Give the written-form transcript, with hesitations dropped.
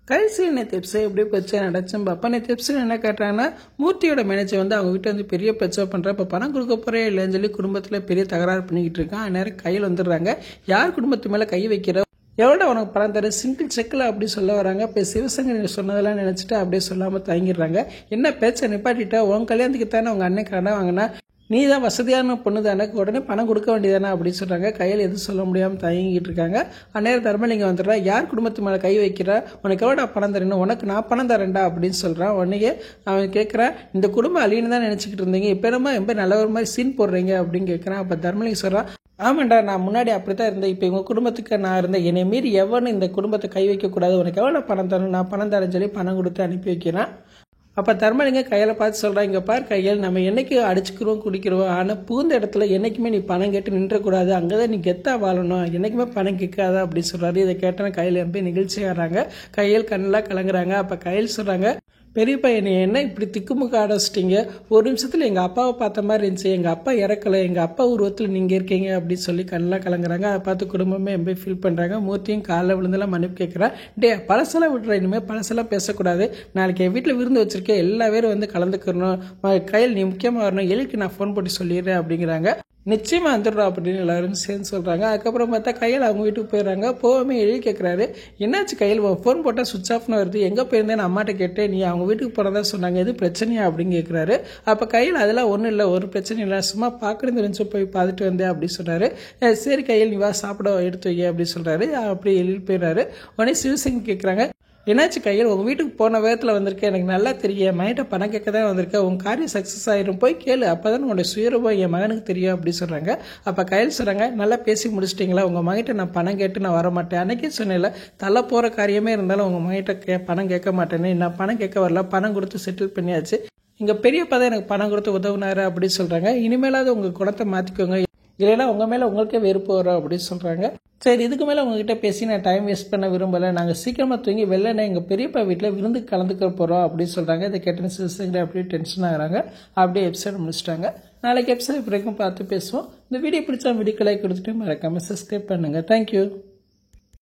கடைசி நேற்று எபிசோட் எப்படி பிரச்சனை நடச்சுன்னு பார்ப்போம். நேற்று எபிசோட் என்ன கேட்டாங்கன்னா, மூர்த்தியோட மேனேஜர் வந்து அவங்க வீட்டை வந்து பெரிய பிரச்சனை பண்ணுறா. இப்போ பணம் கொடுக்க போறே இல்லைன்னு சொல்லி குடும்பத்தில் பெரிய தகராறு பண்ணிக்கிட்டு இருக்கான். அந்நேரம் கையில் வந்துடுறாங்க. யார் குடும்பத்து மேலே கை வைக்கிற, எவ்வளோ உனக்கு பணம் தர, சிங்கிள் செக்கில் அப்படி சொல்ல வராங்க. இப்போ சிவசங்கர் சொன்னதெல்லாம் நினச்சிட்டு அப்படியே சொல்லாமல் தங்கிடுறாங்க. என்ன பேச்சை நிப்பாட்டிட்டா, உன் கல்யாணத்துக்கு தானே உங்கள் அண்ணன் கடன் வாங்கினா, நீ தான் வசதியான பொண்ணு தானே, உடனே பணம் கொடுக்க வேண்டியதானே அப்படின்னு சொல்கிறாங்க. கையில் எதுவும் சொல்ல முடியாமல் தயங்கிட்டு இருக்காங்க. அந்நேரம் தர்மலிங்கம் வந்துடுறா. யார் குடும்பத்து மேலே கை வைக்கிறா, உனக்கு எவ்வளோ பணம் தரணும், உனக்கு நான் பணம் தரேன்டா அப்படின்னு சொல்கிறான். உடனே அவன் கேட்குறான், இந்த குடும்பம் அழின்னு தான் நினச்சிக்கிட்டு இருந்தீங்க, இப்போ ரொம்ப நல்ல ஒரு மாதிரி சீன் போடுறீங்க அப்படின்னு கேட்குறான். அப்போ தர்மலிங்கம் சொல்கிறான், ஆமாண்டா, நான் முன்னாடி அப்படி தான் இருந்தேன், இப்போ உங்கள் குடும்பத்துக்கு நான் இருந்தேன், என்னை மீறி எவனும் இந்த குடும்பத்தை கை வைக்கக்கூடாது, உனக்கு எவ்வளோ பணம் தரணும், நான் பணம் தரேன்னு சொல்லி பணம் கொடுத்து அனுப்பி வைக்கிறான். அப்போ தர்மலிங்கம் கையில் பார்த்து சொல்கிறான், இங்கே பார் கையில், நம்ம என்னைக்கு அடிச்சுக்கிறோம் குடிக்கிறோம், ஆனால் பூந்த இடத்துல என்றைக்குமே நீ பணம் கேட்டு நின்றக்கூடாது, அங்கே தான் நீ கெத்தாக வாழணும், என்றைக்குமே பணம் கேட்காத அப்படின்னு சொல்கிறாரு. இதை கேட்டோன்னா கையில் போய் நிகழ்ச்சி ஆடுறாங்க. கையில் கண்ணெலாம் கலங்குறாங்க. அப்போ கையில் சொல்கிறாங்க, பெரிய பையனை என்ன இப்படி திக்குமுக்க ஆட வச்சிட்டீங்க, ஒரு நிமிஷத்தில் எங்கள் அப்பாவை பார்த்த மாதிரி இருந்துச்சு, எங்கள் அப்பா இறக்கலை, எங்கள் அப்பா உருவத்தில் நீங்கள் இருக்கீங்க அப்படின்னு சொல்லி கண்ணெலாம் கலங்குறாங்க. அதை பார்த்து குடும்பமே ரொம்ப ஃபீல் பண்ணுறாங்க. மூர்த்தியும் காலில் விழுந்தெல்லாம் மன்னிப்பு கேட்குறான். பழசெல்லாம் விடுற, இனிமேல் பழசெல்லாம் பேசக்கூடாது, நாளைக்கு என் வீட்டில் விருந்து வச்சிருக்கேன், எல்லா பேரும் வந்து கலந்துக்கணும், கையில் நீ முக்கியமாக வரணும், எலிக்கு நான் ஃபோன் போட்டு சொல்லிடுறேன் அப்படிங்கிறாங்க. நிச்சயமா வந்துடுறோம் அப்படின்னு எல்லாரும் சேர்ந்து சொல்கிறாங்க. அதுக்கப்புறம் பார்த்தா கையில் அவங்க வீட்டுக்கு போயிடுறாங்க. போகாமல் எழுதி கேட்குறாரு, என்னாச்சு கையில், ஃபோன் போட்டால் சுவிட்ச் ஆஃப்னு வருது, எங்கே போயிருந்தேன்னு அம்மாட்ட கேட்டேன், நீ அவங்க வீட்டுக்கு போனதா சொன்னாங்க, எது பிரச்சனையா அப்படின்னு கேட்குறாரு. அப்போ கையில் அதெல்லாம் ஒன்றும் இல்லை, ஒரு பிரச்சனை இல்லை, சும்மா பார்க்குறது இருந்துச்சு, போய் பார்த்துட்டு வந்தேன் அப்படின்னு சொன்னார். சரி கையில், நீ வா சாப்பிட எடுத்து வை அப்படின்னு சொல்கிறாரு. அப்படி எழுதி போயிடுறாரு. உடனே சிவசங்கர் கேட்குறாங்க, என்னாச்சு கையில், உங்கள் வீட்டுக்கு போன வேகத்தில் வந்திருக்கேன், எனக்கு நல்லா தெரியும், மைண்ட்டை பணம் கேட்க தான் வந்திருக்கேன், உங்கள் காரியம் சக்ஸஸ் ஆகிடும், போய் கேளு, அப்போ தான் உங்களுடைய சுயரூபம் என் மகனுக்கு தெரியும் அப்படின்னு சொல்கிறாங்க. அப்போ கையில் சொல்கிறாங்க, நல்லா பேசி முடிச்சிட்டிங்களா, உங்கள் மகிட்ட நான் பணம் கேட்டு நான் வர மாட்டேன், அன்றைக்கே சொன்னேன்ல, தலை போகிற காரியமே இருந்தாலும் உங்கள் மகிட்ட பணம் கேட்க மாட்டேன்னு, நான் பணம் கேட்க வரல, பணம் கொடுத்து செட்டில் பண்ணியாச்சு, இங்கே பெரியப்பா தான் எனக்கு பணம் கொடுத்து உதவுனாரு அப்படின்னு சொல்கிறாங்க. இனிமேலாவது உங்கள் குணத்தை மாற்றிக்கோங்க, இல்லைன்னா உங்கள் மேலே உங்களுக்கே வெறுப்பு வரும் அப்படின்னு சொல்கிறாங்க. சரி, இதுக்கு மேலே உங்ககிட்ட பேசி நான் டைம் வேஸ்ட் பண்ண விரும்பலை, நாங்கள் சீக்கிரமாக தூங்கி வெளில எங்கள் பெரியப்பா வீட்டில் விருந்து கலந்துக்க போகிறோம் அப்படின்னு சொல்கிறாங்க. இதை கேட்டேன்னு சிவசங்கர் அப்படியே டென்ஷன் ஆகிறாங்க. அப்படியே எபிசோட் முடிச்சிட்டாங்க. நாளைக்கு எபிசோட் வரைக்கும் பார்த்து பேசுவோம். இந்த வீடியோ பிடிச்சா வீடியோக்கு லைக் கொடுத்துட்டு மறக்காமல் சப்ஸ்கிரைப் பண்ணுங்கள். தேங்க்யூ.